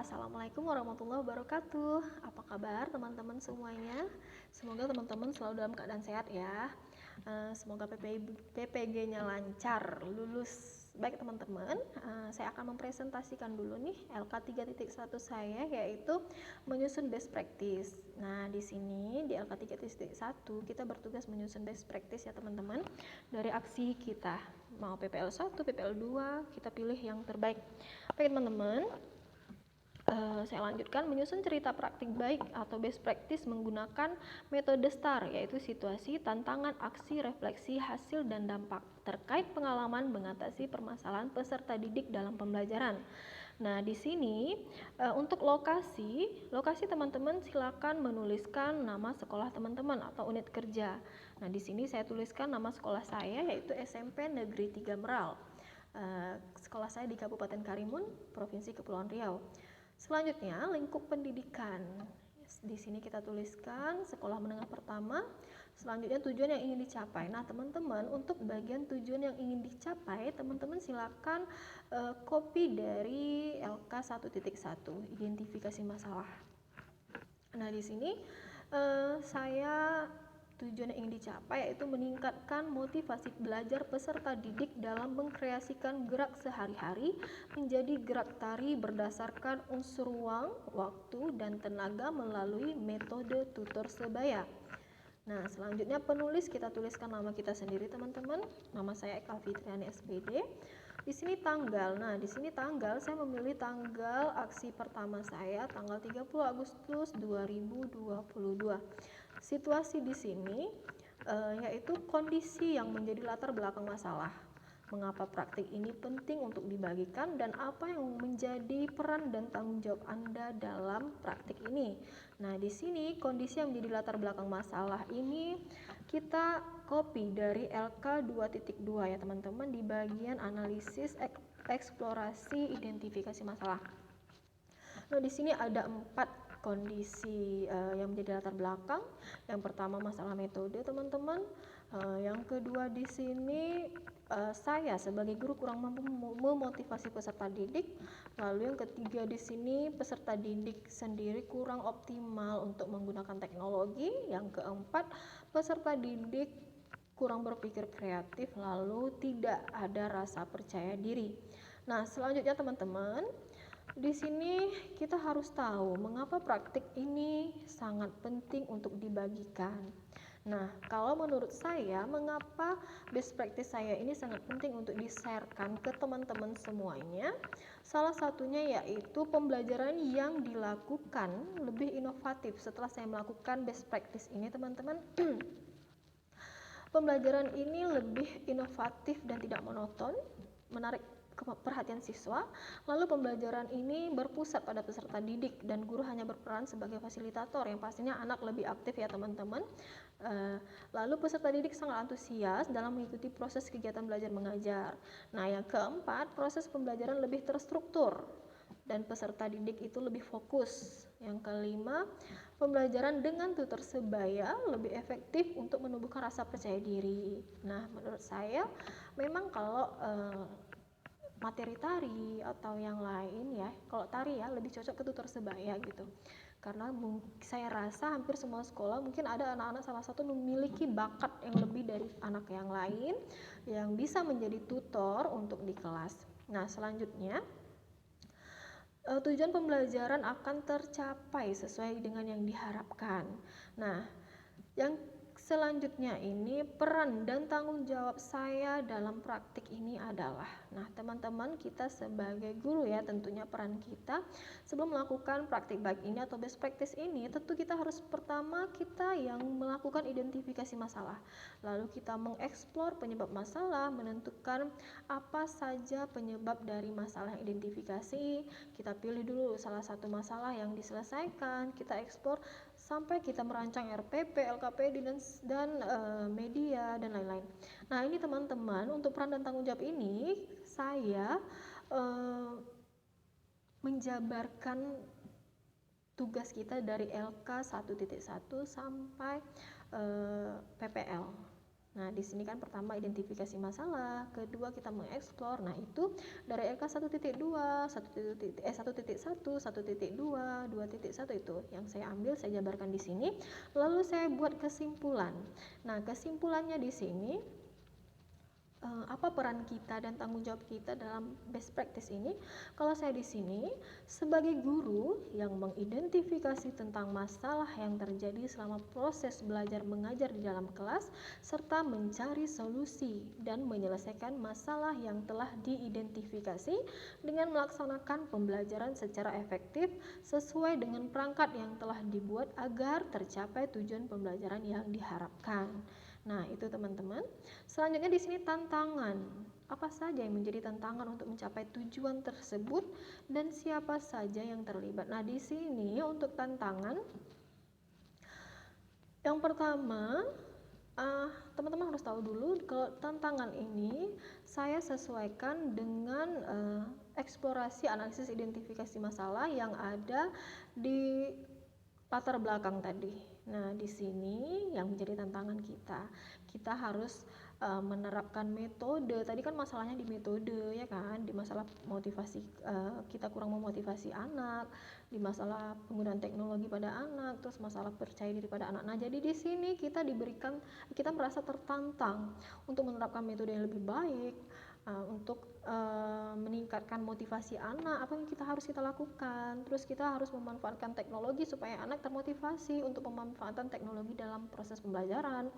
Assalamualaikum warahmatullahi wabarakatuh. Apa kabar teman-teman semuanya? Semoga teman-teman selalu dalam keadaan sehat ya. Semoga PPG-nya lancar, lulus. Baik teman-teman, saya akan mempresentasikan dulu nih LK 3.1 saya, yaitu menyusun best practice. Nah, di sini di LK 3.1 kita bertugas menyusun best practice ya teman-teman, dari aksi kita. Mau PPL 1, PPL 2, kita pilih yang terbaik. Baik teman-teman, saya lanjutkan menyusun cerita praktik baik atau best practice menggunakan metode STAR, yaitu situasi, tantangan, aksi, refleksi, hasil, dan dampak terkait pengalaman mengatasi permasalahan peserta didik dalam pembelajaran. Nah, di sini untuk lokasi teman-teman silakan menuliskan nama sekolah teman-teman atau unit kerja. Nah, di sini saya tuliskan nama sekolah saya, yaitu SMP Negeri 3 Meral. Sekolah saya di Kabupaten Karimun, Provinsi Kepulauan Riau. Selanjutnya, lingkup pendidikan. Di sini kita tuliskan sekolah menengah pertama. Selanjutnya, tujuan yang ingin dicapai. Nah, teman-teman, untuk bagian tujuan yang ingin dicapai, teman-teman silakan copy dari LK 1.1, identifikasi masalah. Nah, di sini saya tujuan yang ingin dicapai yaitu meningkatkan motivasi belajar peserta didik dalam mengkreasikan gerak sehari-hari menjadi gerak tari berdasarkan unsur ruang, waktu, dan tenaga melalui metode tutor sebaya. Nah, selanjutnya penulis kita tuliskan nama kita sendiri teman-teman. Nama saya Eka Fitriani SPD. Di sini tanggal. Nah, di sini tanggal saya memilih tanggal aksi pertama saya tanggal 30 Agustus 2022. Situasi di sini yaitu kondisi yang menjadi latar belakang masalah. Mengapa praktik ini penting untuk dibagikan dan apa yang menjadi peran dan tanggung jawab Anda dalam praktik ini. Nah, di sini kondisi yang menjadi latar belakang masalah ini kita copy dari LK 2.2 ya teman-teman, di bagian analisis, eksplorasi, identifikasi masalah. Nah, di sini ada 4 kondisi yang menjadi latar belakang. Yang pertama masalah metode teman-teman. Yang kedua di sini saya sebagai guru kurang mampu memotivasi peserta didik. Lalu yang ketiga di sini peserta didik sendiri kurang optimal untuk menggunakan teknologi. Yang keempat peserta didik kurang berpikir kreatif, lalu tidak ada rasa percaya diri. Nah, selanjutnya teman-teman, di sini kita harus tahu mengapa praktik ini sangat penting untuk dibagikan. Nah, kalau menurut saya, mengapa best practice saya ini sangat penting untuk di-sharekan ke teman-teman semuanya? Salah satunya yaitu pembelajaran yang dilakukan lebih inovatif setelah saya melakukan best practice ini, teman-teman. Pembelajaran ini lebih inovatif dan tidak monoton, menarik perhatian siswa. Lalu pembelajaran ini berpusat pada peserta didik dan guru hanya berperan sebagai fasilitator, yang pastinya anak lebih aktif ya teman-teman. Lalu peserta didik sangat antusias dalam mengikuti proses kegiatan belajar mengajar. Nah, yang keempat, proses pembelajaran lebih terstruktur dan peserta didik itu lebih fokus. Yang kelima, pembelajaran dengan tutor sebaya lebih efektif untuk menumbuhkan rasa percaya diri. Nah, menurut saya memang kalau materi tari atau yang lain ya, kalau tari ya lebih cocok ke tutor sebaya gitu. Karena saya rasa hampir semua sekolah mungkin ada anak-anak salah satu memiliki bakat yang lebih dari anak yang lain yang bisa menjadi tutor untuk di kelas. Nah, selanjutnya tujuan pembelajaran akan tercapai sesuai dengan yang diharapkan. Nah, yang selanjutnya ini peran dan tanggung jawab saya dalam praktik ini adalah, nah teman-teman, kita sebagai guru ya, tentunya peran kita sebelum melakukan praktik baik ini atau best practice ini, tentu kita harus pertama kita yang melakukan identifikasi masalah, lalu kita mengeksplor penyebab masalah, menentukan apa saja penyebab dari masalah yang identifikasi, kita pilih dulu salah satu masalah yang diselesaikan, kita eksplor sampai kita merancang RPP, LKPD dan media dan lain-lain. Nah, ini teman-teman, untuk peran dan tanggung jawab ini saya menjabarkan tugas kita dari LK 1.1 sampai PPL. Nah, di sini kan pertama identifikasi masalah, kedua kita mengeksplor. Nah, itu dari LK 1.2, 1.1, 1.2, 2.1 itu yang saya ambil, saya jabarkan di sini. Lalu saya buat kesimpulan. Nah, kesimpulannya di sini apa peran kita dan tanggung jawab kita dalam best practice ini? Kalau saya di sini sebagai guru yang mengidentifikasi tentang masalah yang terjadi selama proses belajar mengajar di dalam kelas serta mencari solusi dan menyelesaikan masalah yang telah diidentifikasi dengan melaksanakan pembelajaran secara efektif sesuai dengan perangkat yang telah dibuat agar tercapai tujuan pembelajaran yang diharapkan. Nah, itu teman-teman. Selanjutnya di sini tantangan. Apa saja yang menjadi tantangan untuk mencapai tujuan tersebut dan siapa saja yang terlibat. Nah, di sini untuk tantangan yang pertama, teman-teman harus tahu dulu kalau tantangan ini saya sesuaikan dengan eksplorasi analisis identifikasi masalah yang ada di latar belakang tadi. Nah, di sini yang menjadi tantangan kita harus menerapkan metode. Tadi kan masalahnya di metode, ya kan, di masalah motivasi, kita kurang memotivasi anak, di masalah penggunaan teknologi pada anak, terus masalah percaya diri pada anak. Nah, jadi di sini kita merasa tertantang untuk menerapkan metode yang lebih baik, untuk meningkatkan motivasi anak. Apa yang harus kita lakukan? Terus kita harus memanfaatkan teknologi supaya anak termotivasi untuk pemanfaatan teknologi dalam proses pembelajaran.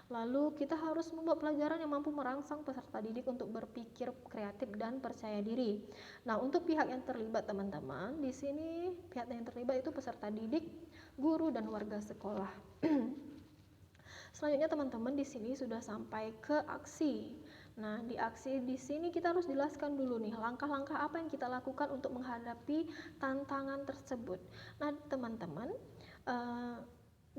Lalu kita harus membuat pelajaran yang mampu merangsang peserta didik untuk berpikir kreatif dan percaya diri. Nah, untuk pihak yang terlibat teman-teman, di sini pihak yang terlibat itu peserta didik, guru dan warga sekolah. Selanjutnya teman-teman di sini sudah sampai ke aksi. Nah, di aksi di sini kita harus jelaskan dulu nih langkah-langkah apa yang kita lakukan untuk menghadapi tantangan tersebut. Nah, teman-teman,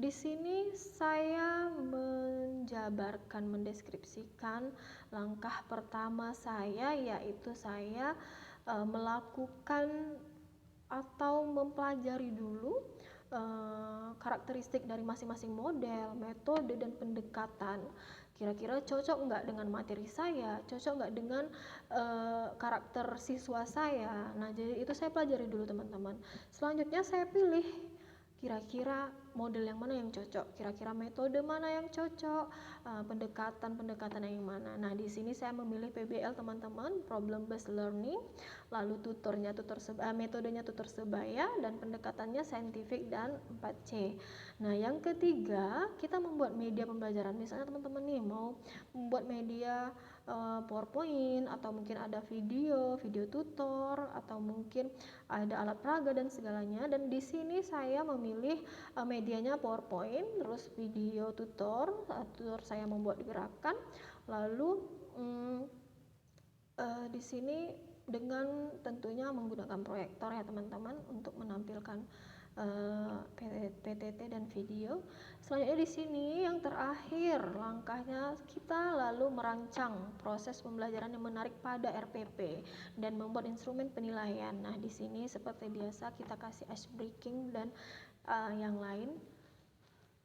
di sini saya menjabarkan, mendeskripsikan langkah pertama saya, yaitu saya melakukan atau mempelajari dulu karakteristik dari masing-masing model, metode, dan pendekatan. Kira-kira cocok nggak dengan materi saya, cocok nggak dengan karakter siswa saya. Nah, jadi itu saya pelajari dulu teman-teman. Selanjutnya saya pilih kira-kira model yang mana yang cocok, kira-kira metode mana yang cocok, pendekatan yang mana. Nah, di sini saya memilih PBL teman-teman, problem based learning, lalu metodenya tutor sebaya, dan pendekatannya saintifik dan 4C. Nah, yang ketiga, kita membuat media pembelajaran. Misalnya teman-teman nih mau membuat media PowerPoint, atau mungkin ada video tutor, atau mungkin ada alat peraga dan segalanya. Dan di sini saya memilih medianya PowerPoint, terus video tutor saya membuat gerakan, lalu di sini dengan tentunya menggunakan proyektor ya teman-teman untuk menampilkan PTT dan video. Selanjutnya di sini yang terakhir langkahnya kita lalu merancang proses pembelajaran yang menarik pada RPP dan membuat instrumen penilaian. Nah, di sini seperti biasa kita kasih ice breaking dan yang lain.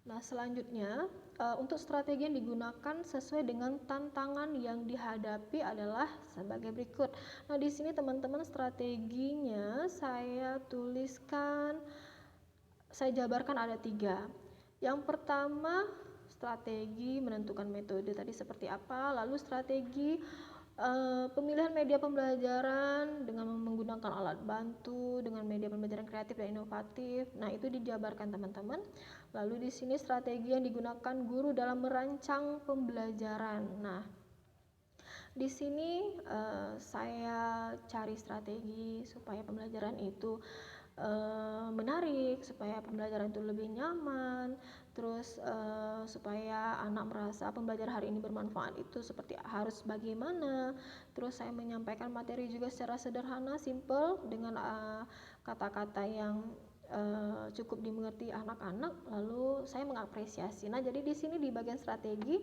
Nah, selanjutnya untuk strategi yang digunakan sesuai dengan tantangan yang dihadapi adalah sebagai berikut. Nah, di sini teman-teman strateginya saya tuliskan, saya jabarkan ada 3. Yang pertama, strategi menentukan metode tadi seperti apa, lalu strategi pemilihan media pembelajaran dengan menggunakan alat bantu, dengan media pembelajaran kreatif dan inovatif. Nah, itu dijabarkan teman-teman. Lalu di sini strategi yang digunakan guru dalam merancang pembelajaran. Nah, di sini saya cari strategi supaya pembelajaran itu menarik, supaya pembelajaran itu lebih nyaman, terus supaya anak merasa pembelajaran hari ini bermanfaat itu seperti harus bagaimana. Terus saya menyampaikan materi juga secara sederhana, simple, dengan kata-kata yang cukup dimengerti anak-anak. Lalu saya mengapresiasi. Nah, jadi di sini di bagian strategi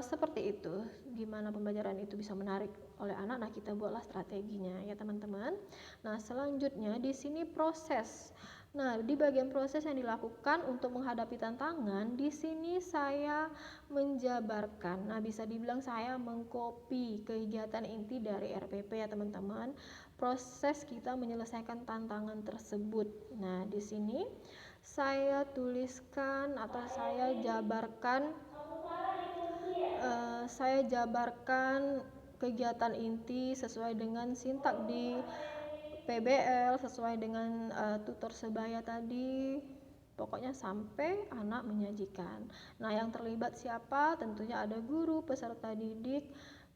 seperti itu, gimana pembelajaran itu bisa menarik oleh anak. Nah, kita buatlah strateginya ya teman-teman. Nah, selanjutnya di sini proses. Nah, di bagian proses yang dilakukan untuk menghadapi tantangan, di sini saya menjabarkan. Nah, bisa dibilang saya mengcopy kegiatan inti dari RPP ya teman-teman. Proses kita menyelesaikan tantangan tersebut. Nah, di sini saya tuliskan atau saya jabarkan kegiatan inti sesuai dengan sintak di PBL, sesuai dengan tutor sebaya tadi, pokoknya sampai anak menyajikan. Nah, yang terlibat siapa? Tentunya ada guru, peserta didik,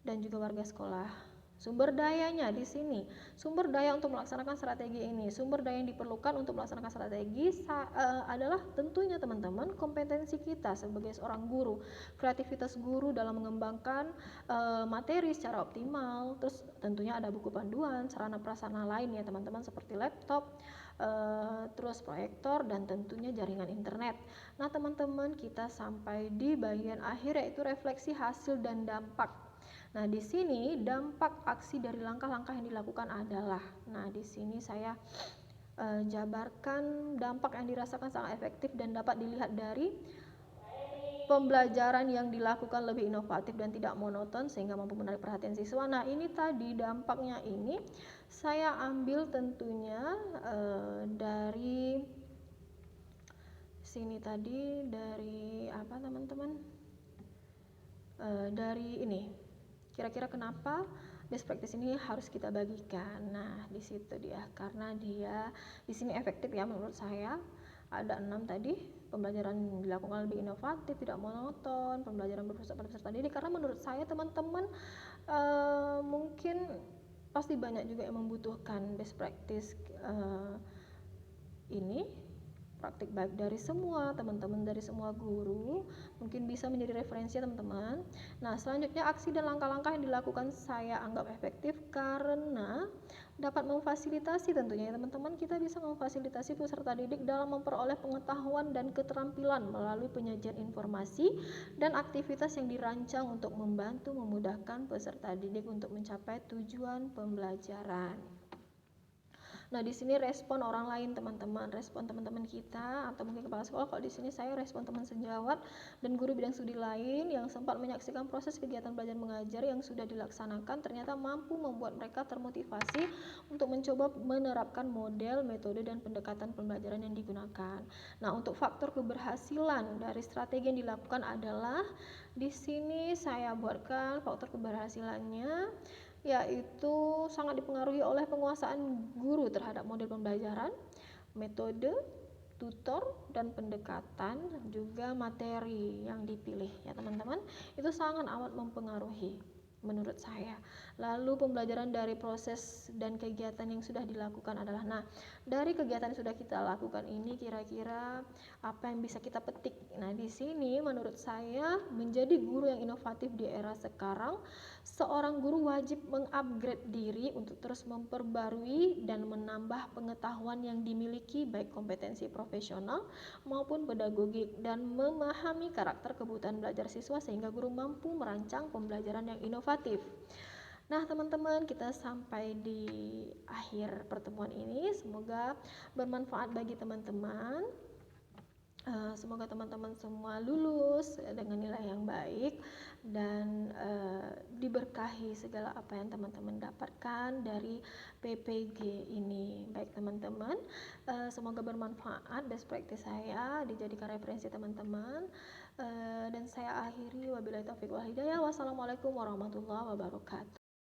dan juga warga sekolah. Sumber dayanya di sini, sumber daya untuk melaksanakan strategi ini, sumber daya yang diperlukan untuk melaksanakan strategi adalah tentunya teman-teman kompetensi kita sebagai seorang guru, kreativitas guru dalam mengembangkan materi secara optimal. Terus tentunya ada buku panduan, sarana prasarana lain ya teman-teman seperti laptop, terus proyektor dan tentunya jaringan internet. Nah teman-teman, kita sampai di bagian akhir yaitu refleksi hasil dan dampak. Nah di sini dampak aksi dari langkah-langkah yang dilakukan adalah, nah di sini saya jabarkan dampak yang dirasakan sangat efektif dan dapat dilihat dari pembelajaran yang dilakukan lebih inovatif dan tidak monoton sehingga mampu menarik perhatian siswa. Nah ini tadi dampaknya ini saya ambil tentunya dari sini tadi, dari apa teman-teman, dari ini kira-kira kenapa best practice ini harus kita bagikan. Nah di situ dia, karena dia di sini efektif ya menurut saya. Ada 6 tadi, pembelajaran dilakukan lebih inovatif, tidak monoton, pembelajaran berpusat pada peserta didik. Karena menurut saya teman-teman mungkin pasti banyak juga yang membutuhkan best practice ini, praktik baik dari semua teman-teman, dari semua guru, mungkin bisa menjadi referensi teman-teman. Nah selanjutnya aksi dan langkah-langkah yang dilakukan saya anggap efektif karena dapat memfasilitasi tentunya ya teman-teman, kita bisa memfasilitasi peserta didik dalam memperoleh pengetahuan dan keterampilan melalui penyajian informasi dan aktivitas yang dirancang untuk membantu memudahkan peserta didik untuk mencapai tujuan pembelajaran. Nah, di sini respon orang lain teman-teman, respon teman-teman kita atau mungkin kepala sekolah. Kalau di sini saya respon teman sejawat dan guru bidang studi lain yang sempat menyaksikan proses kegiatan belajar mengajar yang sudah dilaksanakan, ternyata mampu membuat mereka termotivasi untuk mencoba menerapkan model, metode dan pendekatan pembelajaran yang digunakan. Nah, untuk faktor keberhasilan dari strategi yang dilakukan adalah di sini saya buatkan faktor keberhasilannya, yaitu sangat dipengaruhi oleh penguasaan guru terhadap model pembelajaran, metode, tutor, dan pendekatan, juga materi yang dipilih ya teman-teman. Itu sangat amat mempengaruhi menurut saya. Lalu pembelajaran dari proses dan kegiatan yang sudah dilakukan adalah, nah dari kegiatan yang sudah kita lakukan ini kira-kira apa yang bisa kita petik. Nah di sini menurut saya menjadi guru yang inovatif di era sekarang, seorang guru wajib mengupgrade diri untuk terus memperbarui dan menambah pengetahuan yang dimiliki, baik kompetensi profesional maupun pedagogik, dan memahami karakter kebutuhan belajar siswa sehingga guru mampu merancang pembelajaran yang inovatif. Nah teman-teman, kita sampai di akhir pertemuan ini, semoga bermanfaat bagi teman-teman. Semoga teman-teman semua lulus dengan nilai yang baik dan diberkahi segala apa yang teman-teman dapatkan dari PPG ini. Baik teman-teman, semoga bermanfaat best practice saya, dijadikan referensi teman-teman. Dan saya akhiri, wabillahi taufiq wal hidayah. Wassalamualaikum warahmatullahi wabarakatuh.